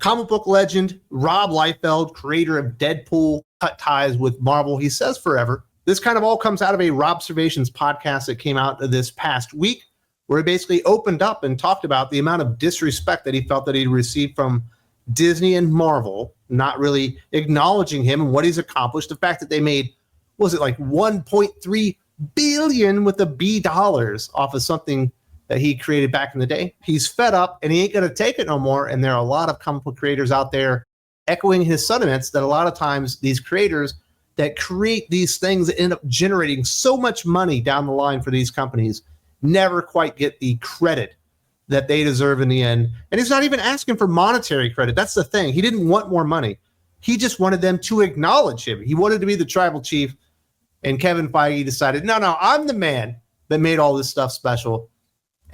Comic book legend Rob Liefeld, creator of Deadpool, cut ties with Marvel, he says forever. This kind of all comes out of a Robservations podcast that came out this past week, where he basically opened up and talked about the amount of disrespect that he felt that he'd received from Disney and Marvel, not really acknowledging him and what he's accomplished. The fact that they made, was it like 1.3 billion with the B dollars off of something that he created back in the day. He's fed up and he ain't going to take it no more. And there are a lot of comic book creators out there echoing his sentiments that a lot of times these creators that create these things that end up generating so much money down the line for these companies never quite get the credit that they deserve in the end. And he's not even asking for monetary credit. That's the thing. He didn't want more money. He just wanted them to acknowledge him. He wanted to be the tribal chief. And Kevin Feige decided, no, I'm the man that made all this stuff special.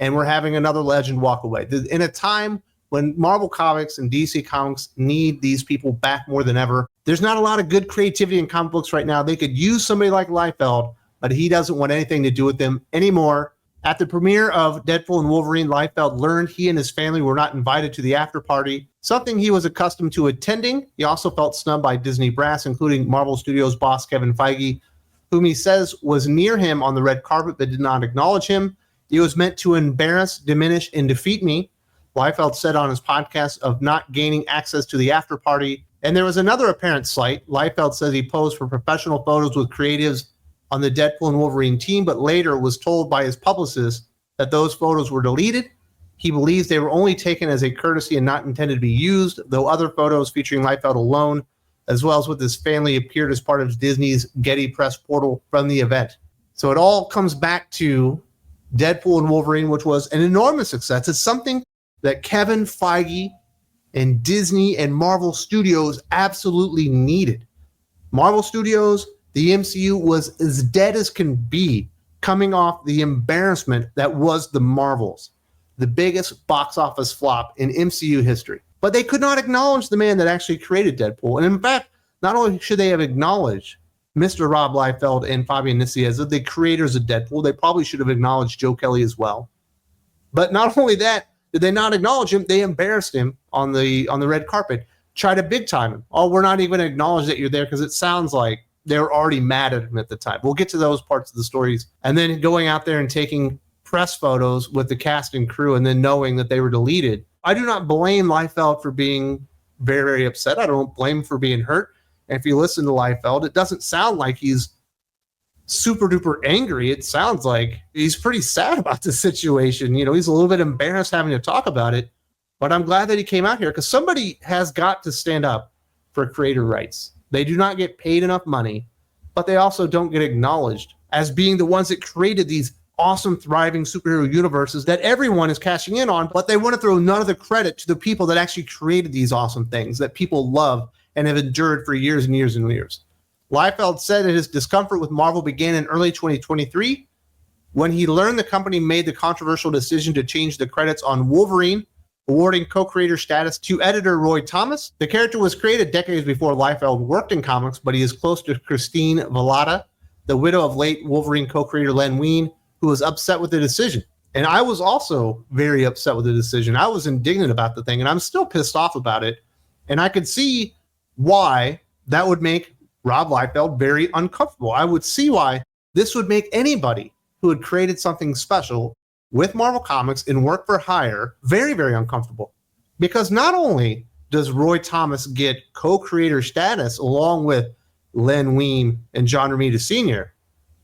And we're having another legend walk away. In a time when Marvel Comics and DC Comics need these people back more than ever, there's not a lot of good creativity in comic books right now. They could use somebody like Liefeld, but he doesn't want anything to do with them anymore. At the premiere of Deadpool and Wolverine, Liefeld learned he and his family were not invited to the after party, something he was accustomed to attending. He also felt snubbed by Disney brass, including Marvel Studios boss Kevin Feige, whom he says was near him on the red carpet but did not acknowledge him. He was meant to embarrass, diminish, and defeat me, Liefeld said on his podcast, of not gaining access to the after party. And there was another apparent slight. Liefeld says he posed for professional photos with creatives on the Deadpool and Wolverine team, but later was told by his publicist that those photos were deleted. He believes they were only taken as a courtesy and not intended to be used, though other photos featuring Liefeld alone, as well as with his family, appeared as part of Disney's Getty Press portal from the event. So it all comes back to Deadpool and Wolverine, which was an enormous success. It's something that Kevin Feige and Disney and Marvel Studios absolutely needed. Marvel Studios, the MCU, was as dead as can be, coming off the embarrassment that was the Marvels, the biggest box office flop in MCU history. But they could not acknowledge the man that actually created Deadpool. And in fact, not only should they have acknowledged Mr. Rob Liefeld and Fabian Nicieza, the creators of Deadpool, they probably should have acknowledged Joe Kelly as well. But not only that, did they not acknowledge him, they embarrassed him on the red carpet, tried to big time him. Oh, we're not even going to acknowledge that you're there because it sounds like they were already mad at him at the time. We'll get to those parts of the stories. And then going out there and taking press photos with the cast and crew and then knowing that they were deleted. I do not blame Liefeld for being very, very upset. I don't blame him for being hurt. And if you listen to Liefeld, it doesn't sound like he's super duper angry. It sounds like he's pretty sad about the situation. You know, he's a little bit embarrassed having to talk about it. But I'm glad that he came out here because somebody has got to stand up for creator rights. They do not get paid enough money, but they also don't get acknowledged as being the ones that created these awesome, thriving superhero universes that everyone is cashing in on, but they want to throw none of the credit to the people that actually created these awesome things that people love and have endured for years and years and years. Liefeld said that his discomfort with Marvel began in early 2023 when he learned the company made the controversial decision to change the credits on Wolverine, awarding co-creator status to editor Roy Thomas. The character was created decades before Liefeld worked in comics, but he is close to Christine Vallada, the widow of late Wolverine co-creator Len Wein, who was upset with the decision. And I was also very upset with the decision. I was indignant about the thing, and I'm still pissed off about it. And I could see why that would make Rob Liefeld very uncomfortable. I would see why this would make anybody who had created something special with Marvel Comics in work for hire very, very uncomfortable. Because not only does Roy Thomas get co-creator status along with Len Wein and John Romita Sr.,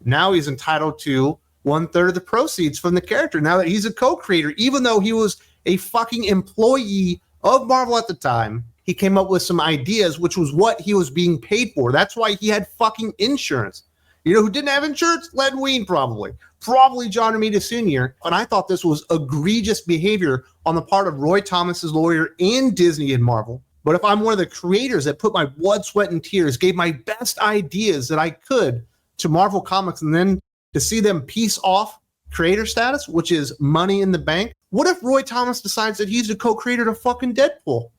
now he's entitled to 1/3 of the proceeds from the character now that he's a co-creator, even though he was a fucking employee of Marvel at the time. He came up with some ideas, which was what he was being paid for. That's why he had fucking insurance. You know who didn't have insurance? Len Wein, probably John Romita Sr. And I thought this was egregious behavior on the part of Roy Thomas's lawyer and Disney and Marvel. But if I'm one of the creators that put my blood, sweat, and tears, gave my best ideas that I could to Marvel Comics, and then to see them piece off creator status, which is money in the bank. What if Roy Thomas decides that he's the co-creator to fucking Deadpool?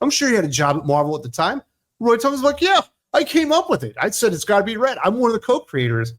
I'm sure he had a job at Marvel at the time. Roy Thomas was like, yeah, I came up with it. I said it's got to be red. I'm one of the co-creators.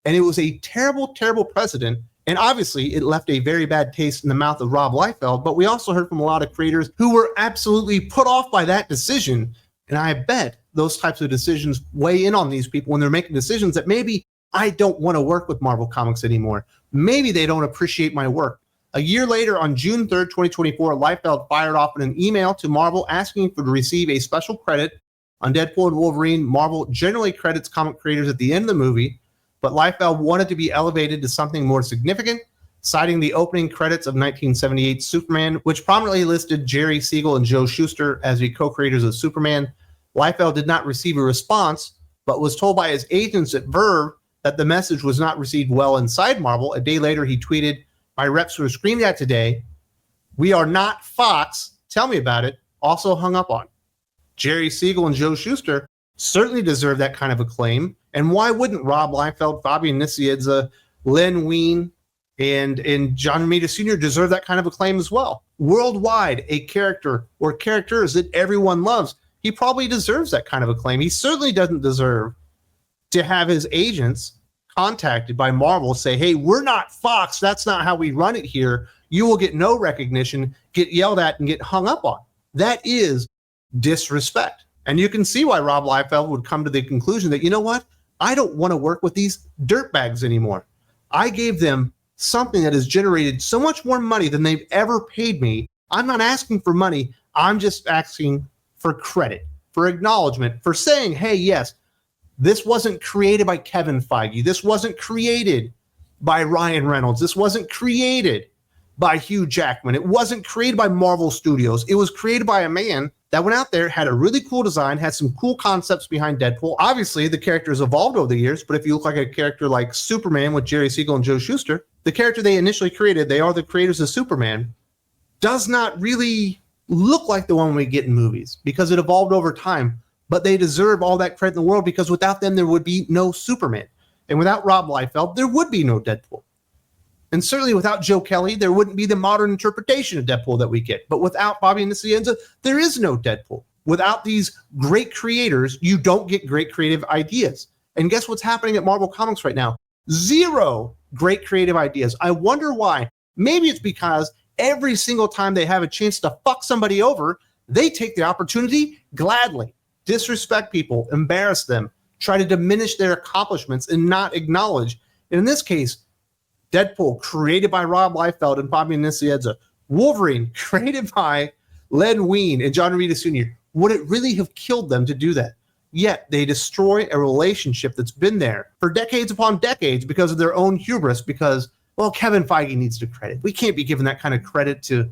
And it was a terrible, terrible precedent And obviously, it left a very bad taste in the mouth of Rob Liefeld, but we also heard from a lot of creators who were absolutely put off by that decision. And I bet those types of decisions weigh in on these people when they're making decisions that maybe I don't want to work with Marvel Comics anymore. Maybe they don't appreciate my work. A year later, on June 3rd, 2024, Liefeld fired off an email to Marvel asking to receive a special credit on Deadpool and Wolverine. Marvel generally credits comic creators at the end of the movie, but Liefeld wanted to be elevated to something more significant, citing the opening credits of 1978 Superman, which prominently listed Jerry Siegel and Joe Shuster as the co-creators of Superman. Liefeld did not receive a response, but was told by his agents at Verve that the message was not received well inside Marvel. A day later, he tweeted, "My reps were screamed at today. We are not Fox. Tell me about it." Also hung up on. Jerry Siegel and Joe Shuster certainly deserve that kind of acclaim. And why wouldn't Rob Liefeld, Fabian Nicieza, Len Wein, and John Romita Sr. deserve that kind of acclaim as well? Worldwide, a character or characters that everyone loves, he probably deserves that kind of acclaim. He certainly doesn't deserve to have his agents contacted by Marvel say, "Hey, we're not Fox. That's not how we run it here. You will get no recognition, get yelled at, and get hung up on." That is disrespect. And you can see why Rob Liefeld would come to the conclusion that, you know what? I don't want to work with these dirtbags anymore. I gave them something that has generated so much more money than they've ever paid me. I'm not asking for money. I'm just asking for credit, for acknowledgement, for saying, hey, yes, this wasn't created by Kevin Feige. This wasn't created by Ryan Reynolds. This wasn't created by Hugh Jackman. It wasn't created by Marvel Studios. It was created by a man that went out there, had a really cool design, had some cool concepts behind Deadpool. Obviously, the character has evolved over the years, but if you look like a character like Superman with Jerry Siegel and Joe Shuster, the character they initially created, they are the creators of Superman, does not really look like the one we get in movies because it evolved over time. But they deserve all that credit in the world because without them, there would be no Superman. And without Rob Liefeld, there would be no Deadpool. And certainly without Joe Kelly, there wouldn't be the modern interpretation of Deadpool that we get. But without Fabian Nicieza, there is no Deadpool. Without these great creators, you don't get great creative ideas. And guess what's happening at Marvel Comics right now? Zero great creative ideas. I wonder why. Maybe it's because every single time they have a chance to fuck somebody over, they take the opportunity gladly. Disrespect people, embarrass them, try to diminish their accomplishments and not acknowledge. And in this case, Deadpool, created by Rob Liefeld and Fabian Nicieza. Wolverine, created by Len Wein and John Romita Sr. Would it really have killed them to do that? Yet they destroy a relationship that's been there for decades upon decades because of their own hubris, because, well, Kevin Feige needs the credit. We can't be giving that kind of credit to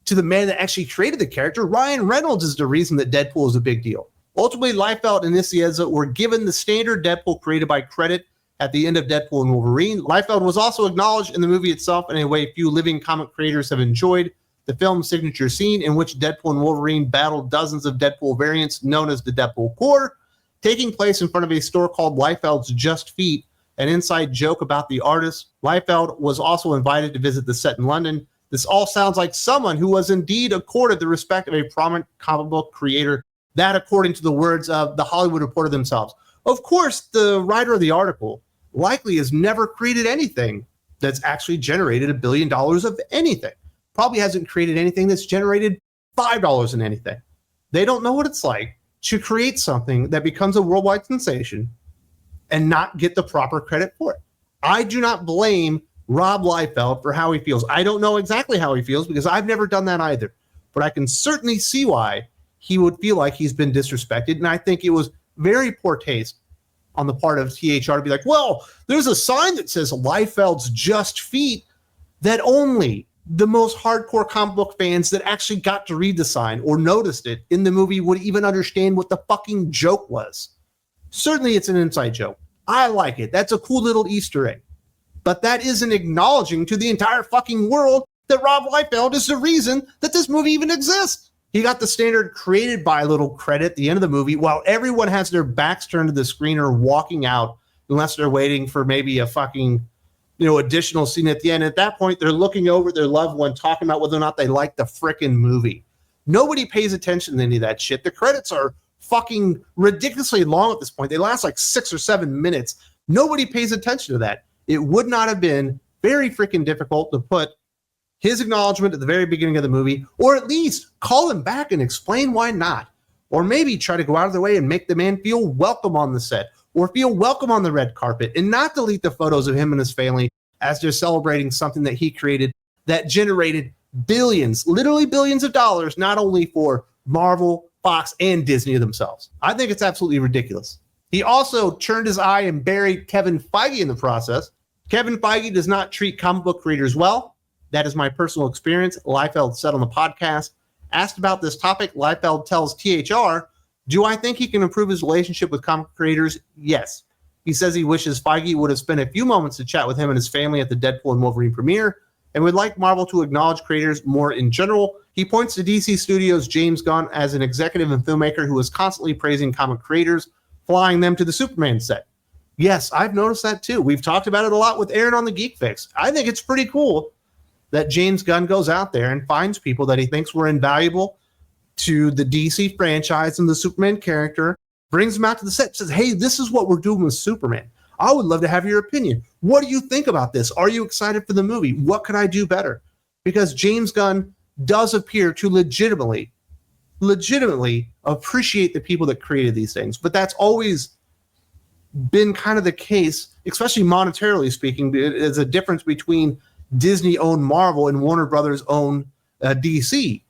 the man that actually created the character. Ryan Reynolds is the reason that Deadpool is a big deal. Ultimately, Liefeld and Nicieza were given the standard Deadpool created by credit at the end of Deadpool and Wolverine. Liefeld was also acknowledged in the movie itself in a way few living comic creators have enjoyed. The film's signature scene in which Deadpool and Wolverine battled dozens of Deadpool variants known as the Deadpool Corps, taking place in front of a store called Liefeld's Just Feet, an inside joke about the artist. Liefeld was also invited to visit the set in London. This all sounds like someone who was indeed accorded the respect of a prominent comic book creator, that according to the words of the Hollywood Reporter themselves. Of course, the writer of the article likely has never created anything that's actually generated $1 billion of anything. Probably hasn't created anything that's generated $5 in anything. They don't know what it's like to create something that becomes a worldwide sensation and not get the proper credit for it. I do not blame Rob Liefeld for how he feels. I don't know exactly how he feels because I've never done that either. But I can certainly see why he would feel like he's been disrespected. And I think it was very poor taste on the part of THR to be like, well, there's a sign that says Liefeld's Just Feet, that only the most hardcore comic book fans that actually got to read the sign or noticed it in the movie would even understand what the fucking joke was. Certainly it's an inside joke. I like it. That's a cool little Easter egg. But that isn't acknowledging to the entire fucking world that Rob Liefeld is the reason that this movie even exists. He got the standard created by little credit at the end of the movie while everyone has their backs turned to the screen or walking out unless they're waiting for maybe a fucking, additional scene at the end. At that point, they're looking over their loved one, talking about whether or not they like the frickin' movie. Nobody pays attention to any of that shit. The credits are fucking ridiculously long at this point. They last like 6 or 7 minutes. Nobody pays attention to that. It would not have been very freaking difficult to put his acknowledgement at the very beginning of the movie, or at least call him back and explain why not. Or maybe try to go out of their way and make the man feel welcome on the set, or feel welcome on the red carpet, and not delete the photos of him and his family as they're celebrating something that he created that generated billions, literally billions of dollars, not only for Marvel, Fox, and Disney themselves. I think it's absolutely ridiculous. He also turned his eye and buried Kevin Feige in the process. Kevin Feige does not treat comic book creators well. That is my personal experience. Liefeld said on the podcast. Asked about this topic, Liefeld tells THR, do I think he can improve his relationship with comic creators? Yes. He says he wishes Feige would have spent a few moments to chat with him and his family at the Deadpool and Wolverine premiere, and would like Marvel to acknowledge creators more in general. He points to DC Studios' James Gunn as an executive and filmmaker who is constantly praising comic creators, flying them to the Superman set. Yes, I've noticed that too. We've talked about it a lot with Aaron on the Geek Fix. I think it's pretty cool that James Gunn goes out there and finds people that he thinks were invaluable to the DC franchise and the Superman character, brings them out to the set, says, hey, this is what we're doing with Superman. I would love to have your opinion. What do you think about this? Are you excited for the movie? What could I do better? Because James Gunn does appear to legitimately appreciate the people that created these things. But that's always been kind of the case, especially monetarily speaking. There's a difference between Disney-owned Marvel and Warner Brothers-owned DC.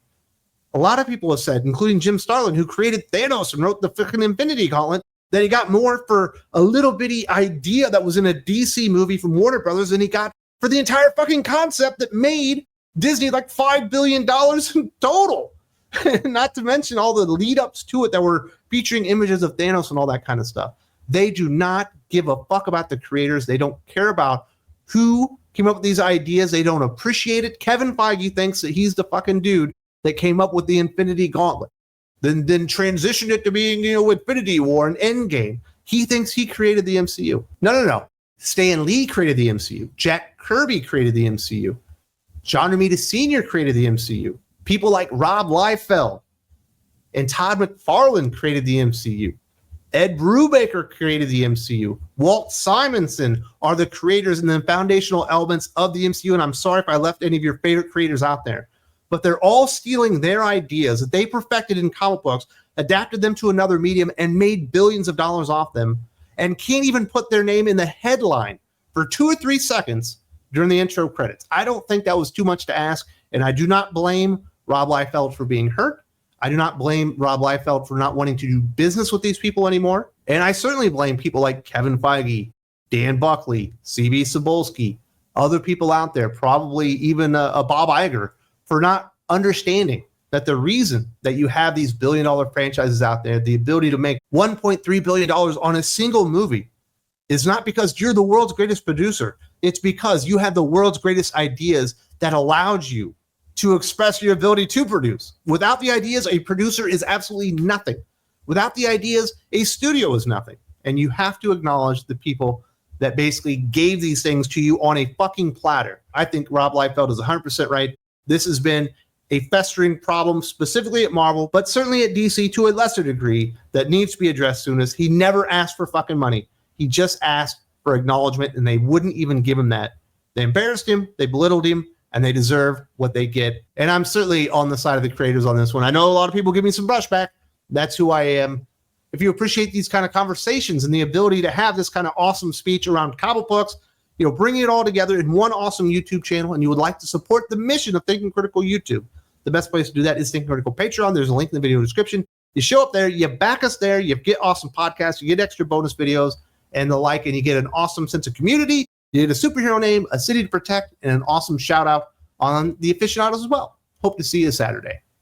A lot of people have said, including Jim Starlin, who created Thanos and wrote the fucking Infinity Gauntlet, that he got more for a little bitty idea that was in a DC movie from Warner Brothers than he got for the entire fucking concept that made Disney like $5 billion in total. Not to mention all the lead-ups to it that were featuring images of Thanos and all that kind of stuff. They do not give a fuck about the creators. They don't care about who came up with these ideas. They don't appreciate it. Kevin Feige thinks that he's the fucking dude that came up with the Infinity Gauntlet, then transitioned it to being, Infinity War and Endgame. He thinks he created the MCU. No. Stan Lee created the MCU. Jack Kirby created the MCU. John Romita Sr. created the MCU. People like Rob Liefeld and Todd McFarlane created the MCU. Ed Brubaker created the MCU. Walt Simonson are the creators and the foundational elements of the MCU. And I'm sorry if I left any of your favorite creators out there, but they're all stealing their ideas that they perfected in comic books, adapted them to another medium, and made billions of dollars off them, and can't even put their name in the headline for 2 or 3 seconds during the intro credits. I don't think that was too much to ask, and I do not blame Rob Liefeld for being hurt. I do not blame Rob Liefeld for not wanting to do business with these people anymore. And I certainly blame people like Kevin Feige, Dan Buckley, C.B. Cebulski, other people out there, probably even a Bob Iger, for not understanding that the reason that you have these billion-dollar franchises out there, the ability to make $1.3 billion on a single movie, is not because you're the world's greatest producer. It's because you have the world's greatest ideas that allowed you to express your ability to produce. Without the ideas, a producer is absolutely nothing. Without the ideas, a studio is nothing. And you have to acknowledge the people that basically gave these things to you on a fucking platter. I think Rob Liefeld is 100% right. This has been a festering problem, specifically at Marvel, but certainly at DC to a lesser degree, that needs to be addressed soon. As he never asked for fucking money. He just asked for acknowledgement, and they wouldn't even give him that. They embarrassed him, they belittled him, and they deserve what they get. And I'm certainly on the side of the creators on this one. I know a lot of people give me some brushback. That's who I am. If you appreciate these kind of conversations and the ability to have this kind of awesome speech around comic books, bringing it all together in one awesome YouTube channel, and you would like to support the mission of Thinking Critical YouTube, the best place to do that is Thinking Critical Patreon. There's a link in the video description. You show up there, you back us there, you get awesome podcasts, you get extra bonus videos and the like, and you get an awesome sense of community. You get a superhero name, a city to protect, and an awesome shout out on the aficionados as well. Hope to see you Saturday.